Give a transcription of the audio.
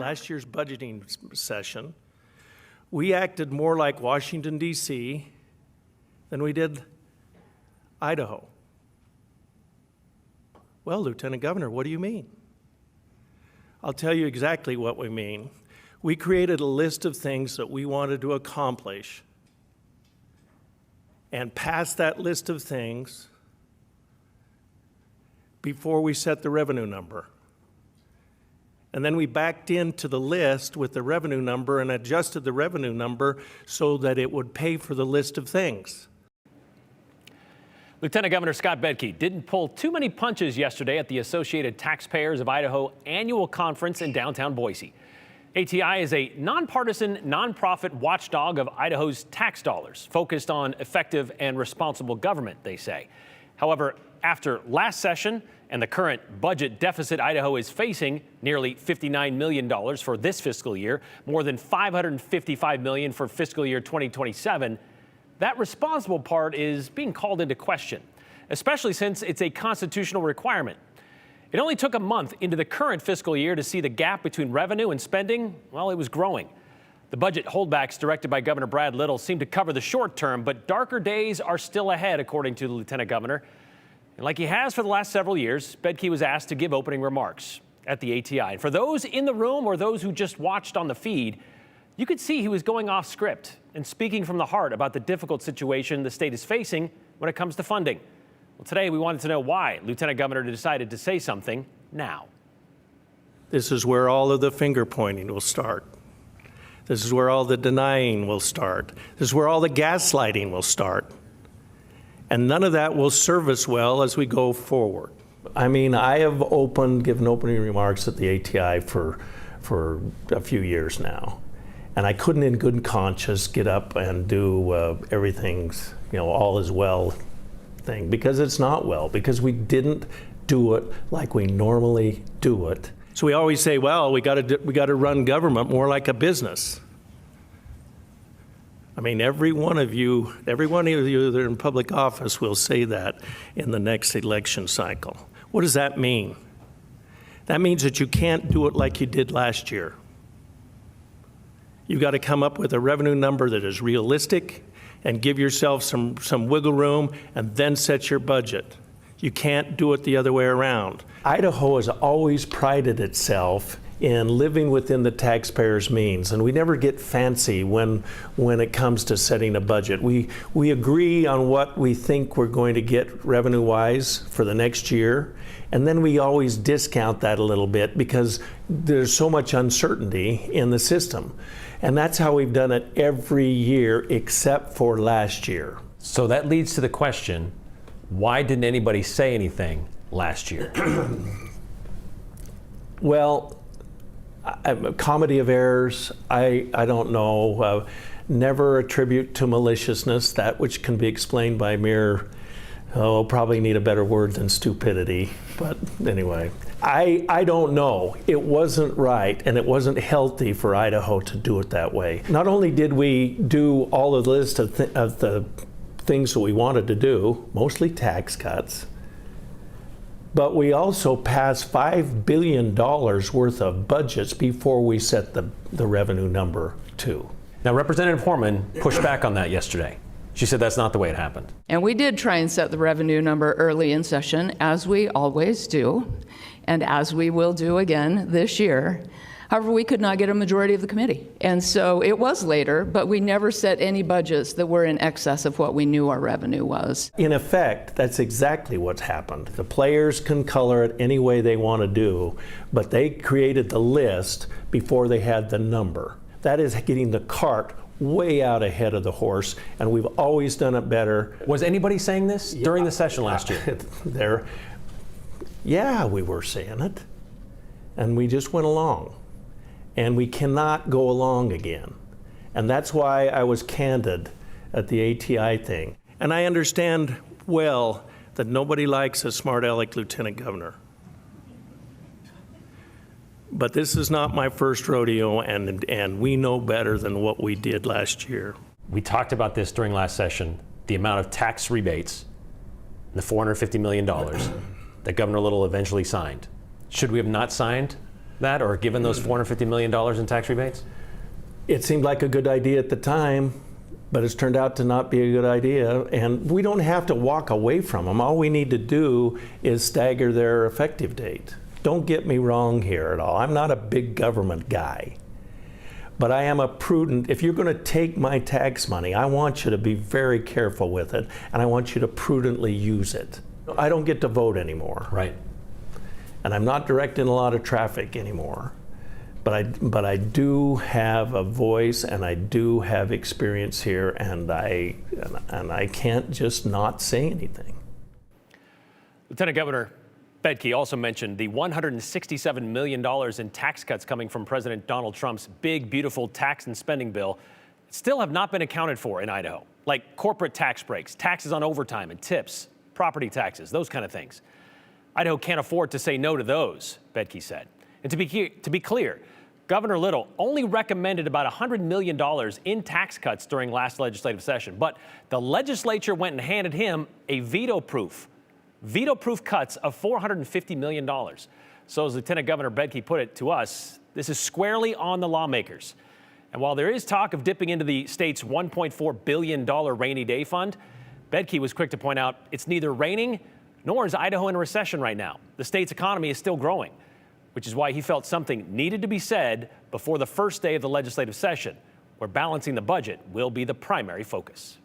last year's budgeting session, we acted more like Washington, D.C. than we did Idaho. Well, Lieutenant Governor, what do you mean? I'll tell you exactly what we mean. We created a list of things that we wanted to accomplish and passed that list of things before we set the revenue number. And then we backed into the list with the revenue number and adjusted the revenue number so that it would pay for the list of things. Lieutenant Governor Scott Bedke didn't pull too many punches yesterday at the Associated Taxpayers of Idaho annual conference in downtown Boise. ATI is a nonpartisan, nonprofit watchdog of Idaho's tax dollars, focused on effective and responsible government, they say. However, after last session and the current budget deficit Idaho is facing, nearly $59 million for this fiscal year, more than $555 million for fiscal year 2027, that responsible part is being called into question, especially since it's a constitutional requirement. It only took a month into the current fiscal year to see the gap between revenue and spending, well, it was growing. The budget holdbacks directed by Governor Brad Little seem to cover the short term, but darker days are still ahead, according to the Lieutenant Governor. And like he has for the last several years, Bedke was asked to give opening remarks at the ATI. And for those in the room or those who just watched on the feed, you could see he was going off script and speaking from the heart about the difficult situation the state is facing when it comes to funding. Well, today we wanted to know why Lieutenant Governor decided to say something now. This is where all of the finger pointing will start. This is where all the denying will start. This is where all the gaslighting will start. And none of that will serve us well as we go forward. I mean, I have given opening remarks at the ATI for a few years now. And I couldn't in good conscience get up and do everything's, all is well thing, because it's not well, because we didn't do it like we normally do it. So we always say, well, we got to run government more like a business. I mean, every one of you that are in public office will say that in the next election cycle. What does that mean? That means that you can't do it like you did last year. You've got to come up with a revenue number that is realistic and give yourself some wiggle room and then set your budget. You can't do it the other way around. Idaho has always prided itself in living within the taxpayers' means, and we never get fancy when it comes to setting a budget. We agree on what we think we're going to get revenue-wise for the next year, and then we always discount that a little bit because there's so much uncertainty in the system. And that's how we've done it every year except for last year. So that leads to the question, why didn't anybody say anything last year? Well, a comedy of errors, I don't know. Never attribute to maliciousness that which can be explained by mere, probably need a better word than stupidity. But anyway, I don't know. It wasn't right and it wasn't healthy for Idaho to do it that way. Not only did we do all of the list of the things that we wanted to do, mostly tax cuts, but we also passed $5 billion worth of budgets before we set the revenue number too. Now, Representative Horman pushed back on that yesterday. She said that's not the way it happened. And we did try and set the revenue number early in session, as we always do, and as we will do again this year. However, we could not get a majority of the committee. And so it was later, but we never set any budgets that were in excess of what we knew our revenue was. In effect, that's exactly what's happened. The players can color it any way they want to do, but they created the list before they had the number. That is getting the cart way out ahead of the horse, and we've always done it better. Was anybody saying this during the session last year? Yeah, we were saying it, and we just went along. And we cannot go along again. And that's why I was candid at the ATI thing. And I understand well that nobody likes a smart aleck lieutenant governor. But this is not my first rodeo, and we know better than what we did last year. We talked about this during last session, the amount of tax rebates, the $450 million that Governor Little eventually signed. Should we have not signed that, or given those $450 million in tax rebates? It seemed like a good idea at the time, but it's turned out to not be a good idea. And we don't have to walk away from them. All we need to do is stagger their effective date. Don't get me wrong here at all. I'm not a big government guy. But I am a prudent, if you're going to take my tax money, I want you to be very careful with it, and I want you to prudently use it. I don't get to vote anymore. Right. And I'm not directing a lot of traffic anymore. But I do have a voice, and I do have experience here, and I can't just not say anything. Lieutenant Governor Bedke also mentioned the $167 million in tax cuts coming from President Donald Trump's big, beautiful tax and spending bill still have not been accounted for in Idaho, like corporate tax breaks, taxes on overtime and tips, property taxes, those kind of things. Idaho can't afford to say no to those, Bedke said. And to be clear, Governor Little only recommended about $100 million in tax cuts during last legislative session, but the legislature went and handed him a veto-proof cuts of $450 million. So as Lieutenant Governor Bedke put it to us, this is squarely on the lawmakers. And while there is talk of dipping into the state's $1.4 billion rainy day fund, Bedke was quick to point out it's neither raining nor is Idaho in a recession right now. The state's economy is still growing, which is why he felt something needed to be said before the first day of the legislative session, where balancing the budget will be the primary focus.